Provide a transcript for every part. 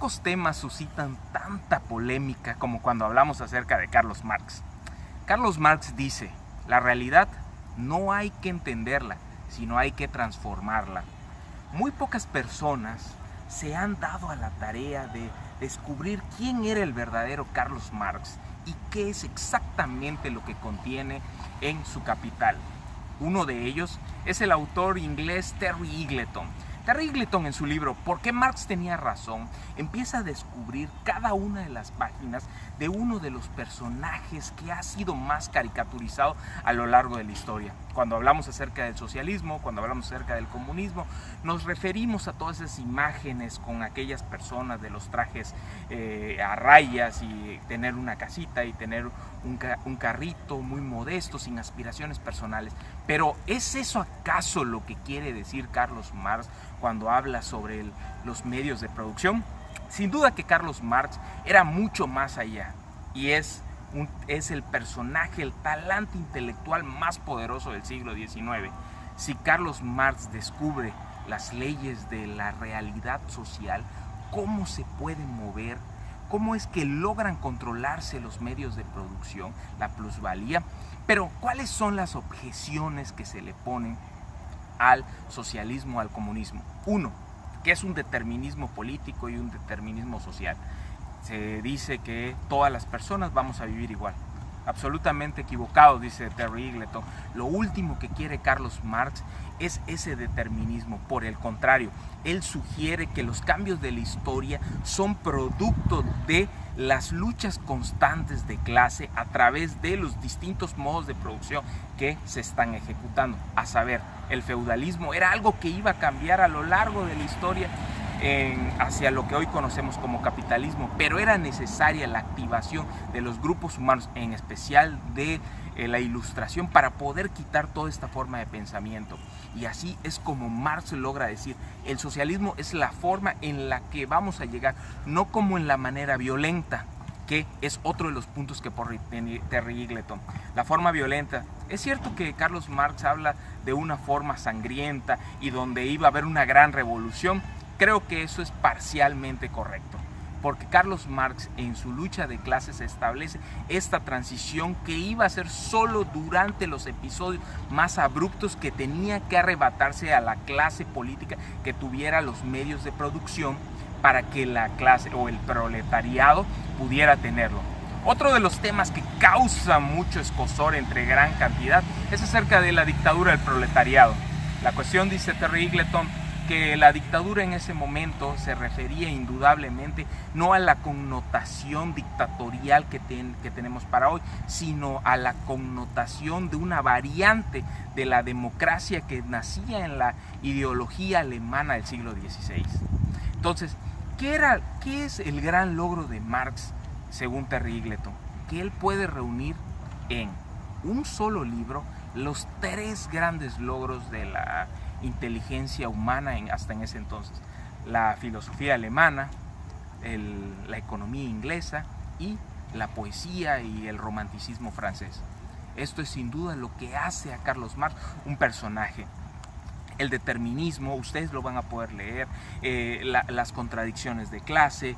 pocos temas suscitan tanta polémica como cuando hablamos acerca de Carlos Marx. Carlos Marx dice, la realidad no hay que entenderla, sino hay que transformarla. Muy pocas personas se han dado a la tarea de descubrir quién era el verdadero Carlos Marx y qué es exactamente lo que contiene en su Capital. Uno de ellos es el autor inglés Terry Eagleton. Terry Eagleton, en su libro ¿Por qué Marx tenía razón?, empieza a descubrir cada una de las páginas de uno de los personajes que ha sido más caricaturizado a lo largo de la historia. Cuando hablamos acerca del socialismo, cuando hablamos acerca del comunismo, nos referimos a todas esas imágenes con aquellas personas de los trajes a rayas y tener una casita y tener un carrito muy modesto, sin aspiraciones personales. Pero ¿es eso acaso lo que quiere decir Carlos Marx cuando habla sobre los medios de producción? Sin duda que Carlos Marx era mucho más allá y es el personaje, el talante intelectual más poderoso del siglo XIX. Si Carlos Marx descubre las leyes de la realidad social, cómo se pueden mover, cómo es que logran controlarse los medios de producción, la plusvalía, pero cuáles son las objeciones que se le ponen al socialismo, al comunismo. Uno, que es un determinismo político y un determinismo social. Se dice que todas las personas vamos a vivir igual. Absolutamente equivocado, dice Terry Eagleton. Lo último que quiere Carlos Marx es ese determinismo. Por el contrario, él sugiere que los cambios de la historia son producto de las luchas constantes de clase a través de los distintos modos de producción que se están ejecutando. A saber, el feudalismo era algo que iba a cambiar a lo largo de la historia hacia lo que hoy conocemos como capitalismo, pero era necesaria la activación de los grupos humanos, en especial de la Ilustración, para poder quitar toda esta forma de pensamiento. Y así es como Marx logra decir, el socialismo es la forma en la que vamos a llegar, no como en la manera violenta, que es otro de los puntos que pone Terry Eagleton. La forma violenta. Es cierto que Carlos Marx habla de una forma sangrienta y donde iba a haber una gran revolución. Creo que eso es parcialmente correcto, porque Carlos Marx en su lucha de clases establece esta transición que iba a ser solo durante los episodios más abruptos que tenía que arrebatarse a la clase política que tuviera los medios de producción para que la clase o el proletariado pudiera tenerlo. Otro de los temas que causa mucho escozor entre gran cantidad es acerca de la dictadura del proletariado. La cuestión, dice Terry Eagleton, que la dictadura en ese momento se refería indudablemente no a la connotación dictatorial que tenemos para hoy, sino a la connotación de una variante de la democracia que nacía en la ideología alemana del siglo XVI. Entonces, ¿qué es el gran logro de Marx según Terry Eagleton? Que él puede reunir en un solo libro los tres grandes logros de la inteligencia humana hasta en ese entonces: la filosofía alemana, la economía inglesa y la poesía y el romanticismo francés. Esto es sin duda lo que hace a Carlos Marx un personaje. El determinismo, ustedes lo van a poder leer, las contradicciones de clase,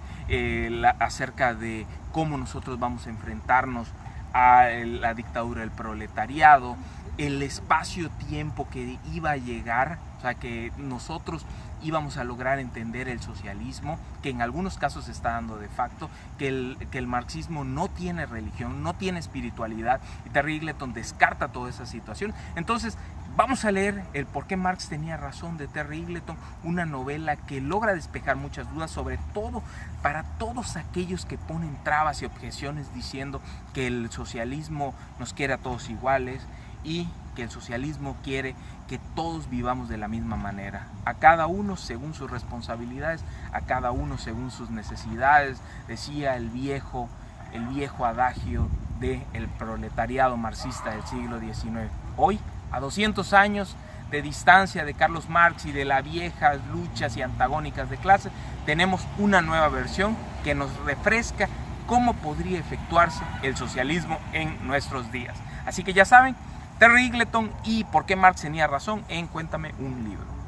acerca de cómo nosotros vamos a enfrentarnos a la dictadura del proletariado, el espacio-tiempo que iba a llegar, o sea, que nosotros íbamos a lograr entender el socialismo, que en algunos casos se está dando de facto, que el marxismo no tiene religión, no tiene espiritualidad, y Terry Eagleton descarta toda esa situación. Entonces, vamos a leer el Por qué Marx tenía razón de Terry Eagleton, una novela que logra despejar muchas dudas, sobre todo para todos aquellos que ponen trabas y objeciones diciendo que el socialismo nos quiere a todos iguales y que el socialismo quiere que todos vivamos de la misma manera, a cada uno según sus responsabilidades, a cada uno según sus necesidades, decía el viejo adagio del proletariado marxista del siglo XIX. Hoy, a 200 años de distancia de Carlos Marx y de las viejas luchas y antagónicas de clase, tenemos una nueva versión que nos refresca cómo podría efectuarse el socialismo en nuestros días. Así que ya saben, Terry Eagleton y Por qué Marx tenía razón en Cuéntame un libro.